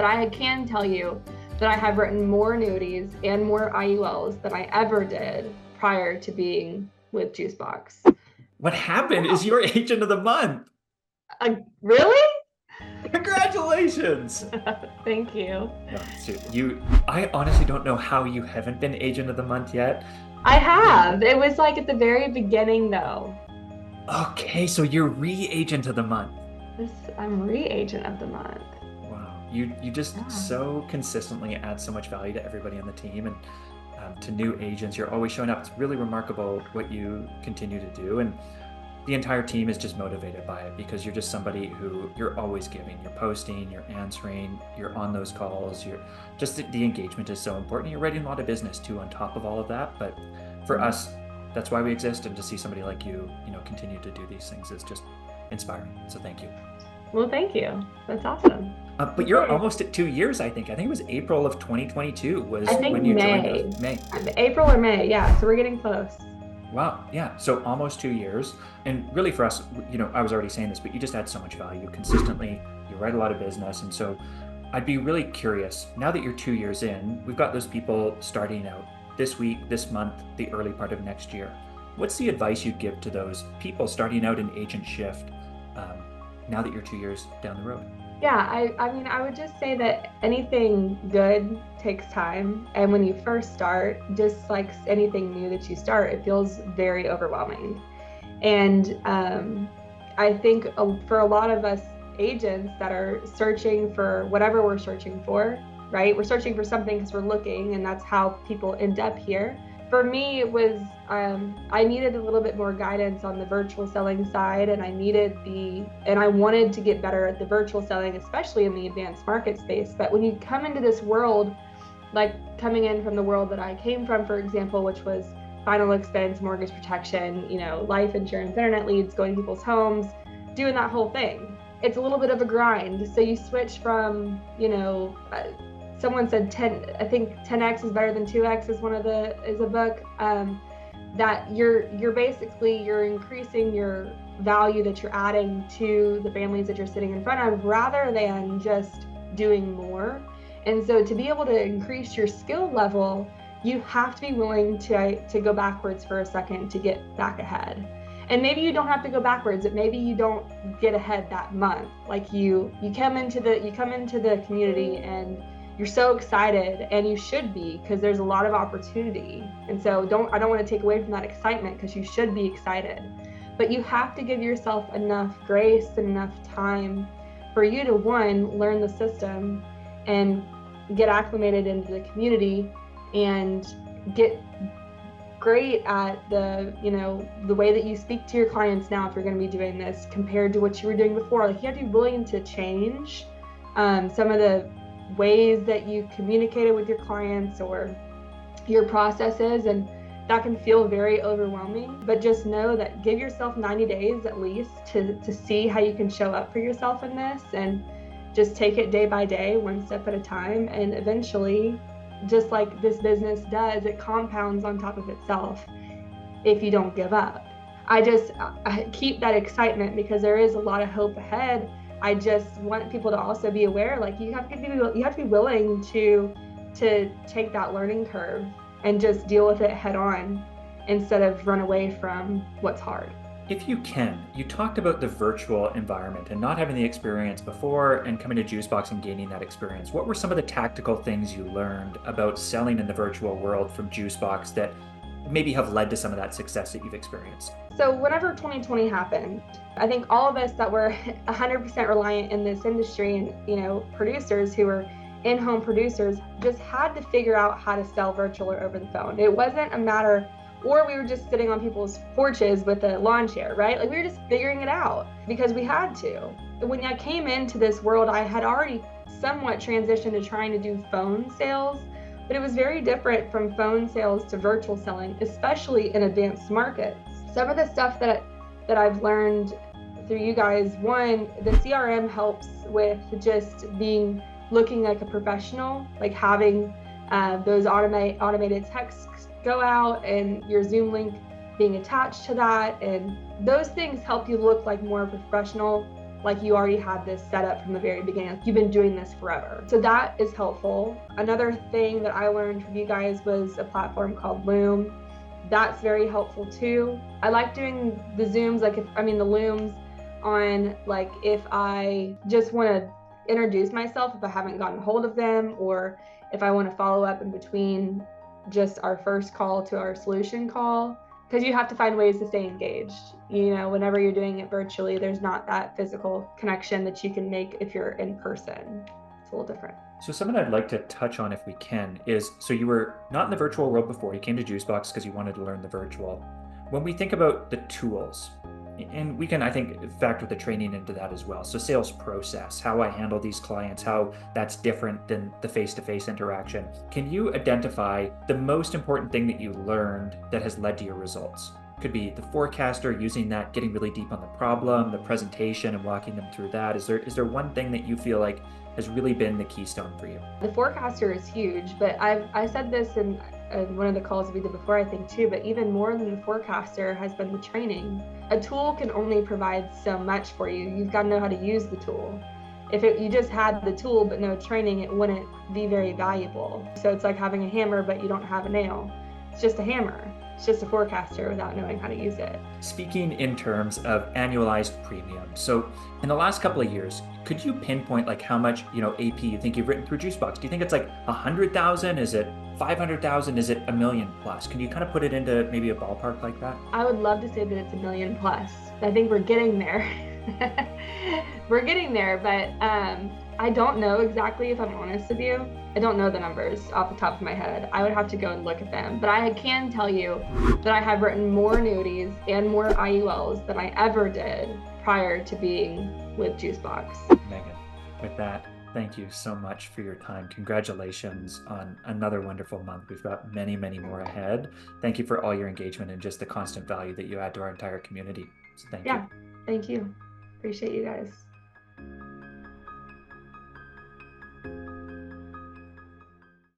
but I can tell you that I have written more annuities and more IULs than I ever did prior to being with Juicebox. What happened is you're agent of the month. Really? Congratulations. Thank you. No, I honestly don't know how you haven't been agent of the month yet. I have. It was like at the very beginning though. Okay, so you're re-agent of the month. I'm re-agent of the month. Wow, you just Yeah. so consistently add so much value to everybody on the team and to new agents. You're always showing up. It's really remarkable what you continue to do, and the entire team is just motivated by it because you're just somebody who you're always giving. You're posting, you're answering, you're on those calls. You're just the engagement is so important. You're writing a lot of business too on top of all of that. But for us, that's why we exist, and to see somebody like you, continue to do these things is just inspiring. So thank you. Well, thank you. That's awesome. But you're almost at 2 years, I think. I think it was April of 2022 was I think when you joined May. us. May. April or May, yeah. So we're getting close. Wow. Yeah. So almost 2 years. And really for us, I was already saying this, but you just add so much value consistently. You write a lot of business. And so I'd be really curious, now that you're 2 years in, we've got those people starting out this week, this month, the early part of next year. What's the advice you'd give to those people starting out in agent shift now that you're 2 years down the road? Yeah, I mean, I would just say that anything good takes time. And when you first start, just like anything new that you start, it feels very overwhelming. And I think for a lot of us agents that are searching for whatever we're searching for, right? We're searching for something because we're looking, and that's how people end up here. For me, it was, I needed a little bit more guidance on the virtual selling side, and I wanted to get better at the virtual selling, especially in the advanced market space. But when you come into this world, like coming in from the world that I came from, for example, which was final expense, mortgage protection, life insurance, internet leads, going to people's homes, doing that whole thing. It's a little bit of a grind. So you switch from, someone said 10x is better than 2x is a book, that you're increasing your value that you're adding to the families that you're sitting in front of rather than just doing more. And so to be able to increase your skill level, you have to be willing to go backwards for a second to get back ahead. And maybe you don't have to go backwards, but maybe you don't get ahead that month. Like you come into the community and you're so excited, and you should be, because there's a lot of opportunity. And so I don't want to take away from that excitement, because you should be excited. But you have to give yourself enough grace and enough time for you to, one, learn the system and get acclimated into the community and get great at the way that you speak to your clients now, if you're going to be doing this, compared to what you were doing before. Like, you have to be willing to change some of the ways that you communicated with your clients or your processes, and that can feel very overwhelming. But just know that give yourself 90 days at least to see how you can show up for yourself in this, and just take it day by day, one step at a time. And eventually, just like this business does, it compounds on top of itself if you don't give up. I keep that excitement because there is a lot of hope ahead. I just want people to also be aware, like, you have to be willing to take that learning curve and just deal with it head on instead of run away from what's hard. If you can, you talked about the virtual environment and not having the experience before and coming to Juicebox and gaining that experience. What were some of the tactical things you learned about selling in the virtual world from Juicebox that maybe have led to some of that success that you've experienced? So whenever 2020 happened, I think all of us that were 100% reliant in this industry, and producers who were in-home producers, just had to figure out how to sell virtual or over the phone. It wasn't a matter, or we were just sitting on people's porches with a lawn chair, right? Like, we were just figuring it out because we had to. When I came into this world, I had already somewhat transitioned to trying to do phone sales, but it was very different from phone sales to virtual selling, especially in advanced markets. Some of the stuff that I've learned through you guys, one, the CRM helps with just looking like a professional, like having those automated texts go out and your Zoom link being attached to that, and those things help you look like more of a professional like you already had this set up from the very beginning, like you've been doing this forever. So that is helpful. Another thing that I learned from you guys was a platform called Loom. That's very helpful too. I like doing the Zooms, like the Looms on, like if I just want to introduce myself, if I haven't gotten a hold of them, or if I want to follow up in between just our first call to our solution call, because you have to find ways to stay engaged. Whenever you're doing it virtually, there's not that physical connection that you can make if you're in person. It's a little different. So something I'd like to touch on, if we can, is, so you were not in the virtual world before. You came to Juicebox because you wanted to learn the virtual. When we think about the tools, and we can, I think, factor the training into that as well. So sales process, how I handle these clients, how that's different than the face-to-face interaction. Can you identify the most important thing that you learned that has led to your results? Could be the forecaster, using that, getting really deep on the problem, the presentation, and walking them through that. Is there one thing that you feel like has really been the keystone for you? The forecaster is huge, but I said this in one of the calls we did before, I think too, but even more than the forecaster has been the training. A tool can only provide so much for you. You've got to know how to use the tool. If you just had the tool but no training, it wouldn't be very valuable. So it's like having a hammer but you don't have a nail. It's just a hammer. It's just a forecaster without knowing how to use it. Speaking in terms of annualized premium, so in the last couple of years, could you pinpoint like how much AP you think you've written through Juicebox? Do you think it's like 100,000? Is it 500,000? Is it $1 million plus? Can you kind of put it into maybe a ballpark like that? I would love to say that it's $1 million plus. I think we're getting there. We're getting there, but I don't know exactly, if I'm honest with you. I don't know the numbers off the top of my head. I would have to go and look at them. But I can tell you that I have written more annuities and more IULs than I ever did prior to being with Juicebox. Megan, with that, thank you so much for your time. Congratulations on another wonderful month. We've got many, many more ahead. Thank you for all your engagement and just the constant value that you add to our entire community. So thank you. Yeah, thank you. Appreciate you guys.